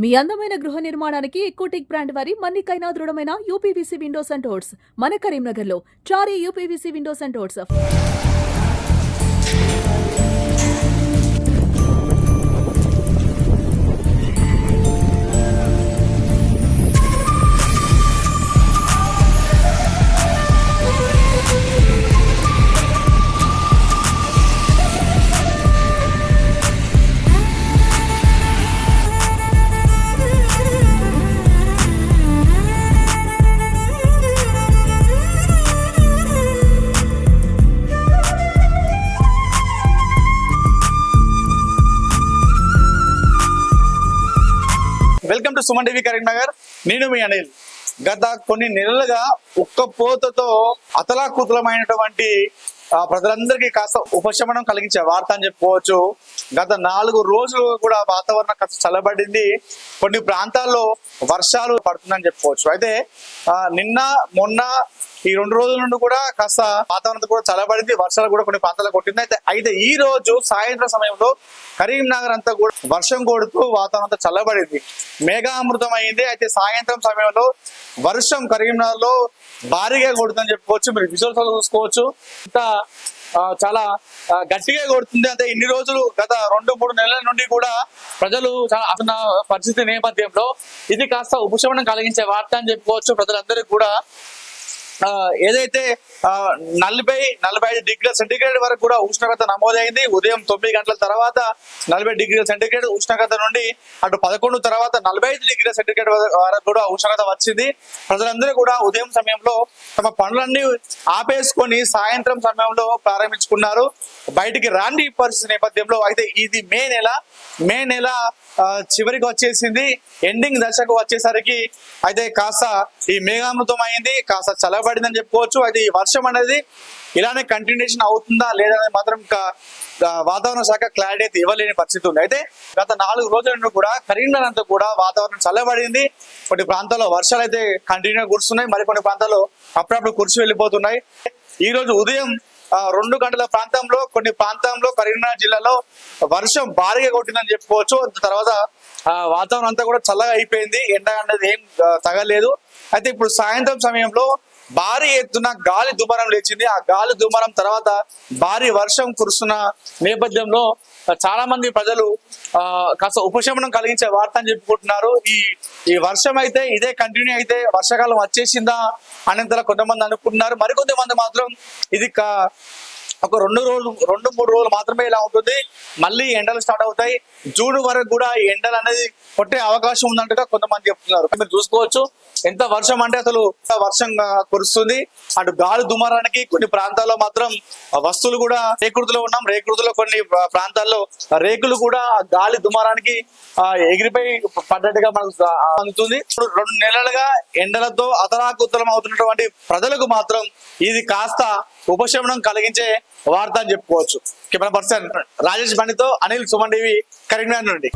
మీ అందమైన గృహ నిర్మాణానికి ఎకోటెక్ బ్రాండ్ వారి మన్నికైనా దృఢమైన యూపీవీసీ విండోస్ అండ్ డోర్స్ మన కరీంనగర్లో Chari UPVC windows and doors. Welcome to Suman TV Karimnagar. నేను మీ అనిల్. గత కొన్ని నెలలుగా ఉక్కపోతతో అతలాకుతలమైనటువంటి ప్రజలందరికీ కాస్త ఉపశమనం కలిగించే వార్త అని చెప్పుకోవచ్చు. గత 4 రోజులు కూడా వాతావరణం కాస్త చల్లబడింది. కొన్ని ప్రాంతాల్లో వర్షాలు పడుతుందని చెప్పుకోవచ్చు. అయితే నిన్న మొన్న ఈ 2 రోజుల నుండి కూడా కాస్త వాతావరణం కూడా చల్లబడింది. వర్షాలు కూడా కొన్ని ప్రాంతాల్లో కొట్టింది. అయితే ఈ రోజు సాయంత్రం సమయంలో కరీంనగర్ అంతా కూడా వర్షం కొడుతూ వాతావరణం అంతా చల్లబడింది, మేఘామృతం అయింది. అయితే సాయంత్రం సమయంలో వర్షం కరీంనగర్ లో భారీగా కొడుతుందని చెప్పుకోవచ్చు. మీరు విజువల్స్ చూసుకోవచ్చు. ఇంత చాలా గట్టిగా కొడుతుంది. అంటే ఇన్ని రోజులు గత 2-3 నెలల నుండి కూడా ప్రజలు చాలా అసలు పరిస్థితి నేపథ్యంలో ఇది కాస్త ఉపశమనం కలిగించే వార్త అని చెప్పుకోవచ్చు. ప్రజలందరికీ కూడా ఏదైతే 40-45 డిగ్రీల సెంటీగ్రేడ్ వరకు కూడా ఉష్ణోగ్రత నమోదైంది. ఉదయం 9 గంటల తర్వాత 40 డిగ్రీల సెంటీగ్రేడ్ ఉష్ణోగ్రత నుండి అటు 11 తర్వాత 45 డిగ్రీల సెంటీగ్రేడ్ వరకు కూడా ఉష్ణోగ్రత వచ్చింది. ప్రజలందరూ కూడా ఉదయం సమయంలో తమ పనులన్నీ ఆపేసుకొని సాయంత్రం సమయంలో ప్రారంభించుకున్నారు. బయటికి రాని పరిస్థితి నేపథ్యంలో అయితే ఇది మే నెల చివరికి వచ్చేసింది. ఎండింగ్ దశకు వచ్చేసరికి అయితే కాస్త ఈ మేఘామృతం అయింది, కాస్త చల్లబడిందని చెప్పుకోవచ్చు. అయితే ఈ వర్షం అనేది ఇలానే కంటిన్యూషన్ అవుతుందా లేదనేది మాత్రం వాతావరణ శాఖ క్లారిటీ అయితే ఇవ్వలేని పరిస్థితి ఉంది. అయితే గత 4 రోజుల నుండి కూడా కరీంనగర్ అంతా కూడా వాతావరణం చల్లబడింది. కొన్ని ప్రాంతాల్లో వర్షాలు అయితే కంటిన్యూగా కురుస్తున్నాయి, మరికొన్ని ప్రాంతాల్లో అప్పుడప్పుడు కురిసి వెళ్ళిపోతున్నాయి. ఈ రోజు ఉదయం 2 గంటల ప్రాంతంలో కొన్ని ప్రాంతంలో కరీంనగర్ జిల్లాలో వర్షం భారీగా కొట్టిందని చెప్పుకోవచ్చు. తర్వాత వాతావరణం అంతా కూడా చల్లగా అయిపోయింది, ఎండ అనేది ఏం తగలేదు. అయితే ఇప్పుడు సాయంత్రం సమయంలో భారీ ఎత్తున గాలి దుమారం లేచింది. ఆ గాలి దుమారం తర్వాత భారీ వర్షం కురుస్తున్న నేపథ్యంలో చాలా మంది ప్రజలు కాస్త ఉపశమనం కలిగించే వార్త అని చెప్పుకుంటున్నారు. ఈ వర్షం అయితే ఇదే కంటిన్యూ అయితే వర్షాకాలం వచ్చేసిందా అనేంతలా కొంతమంది అనుకుంటున్నారు. మరికొంతమంది మాత్రం ఇది ఒక 2-3 రోజులు మాత్రమే ఇలా ఉంటుంది, మళ్ళీ ఎండలు స్టార్ట్ అవుతాయి. జూన్ వరకు కూడా ఈ ఎండలు అనేది కొట్టే అవకాశం ఉందంటగా కొంతమంది చెప్తున్నారు. మీరు చూసుకోవచ్చు ఎంత వర్షం అంటే అసలు వర్షం కురుస్తుంది. అటు గాలి దుమారానికి కొన్ని ప్రాంతాల్లో మాత్రం వస్తువులు కూడా రేకుడులో ఉన్నాం. రేకుడులో కొన్ని ప్రాంతాల్లో రేకులు కూడా గాలి దుమారానికి ఎగిరిపోయి పడ్డట్టుగా మనకు అందుతుంది. 2 నెలలుగా ఎండలతో అతలాకుతలం అవుతున్నటువంటి ప్రజలకు మాత్రం ఇది కాస్త ఉపశమనం కలిగించే వార్త అని చెప్పుకోవచ్చు. కెమెరా పర్సన్ రాజేష్ బండితో అనిల్, సుమన్ టీవీ, కరీంనగర్ నుండి.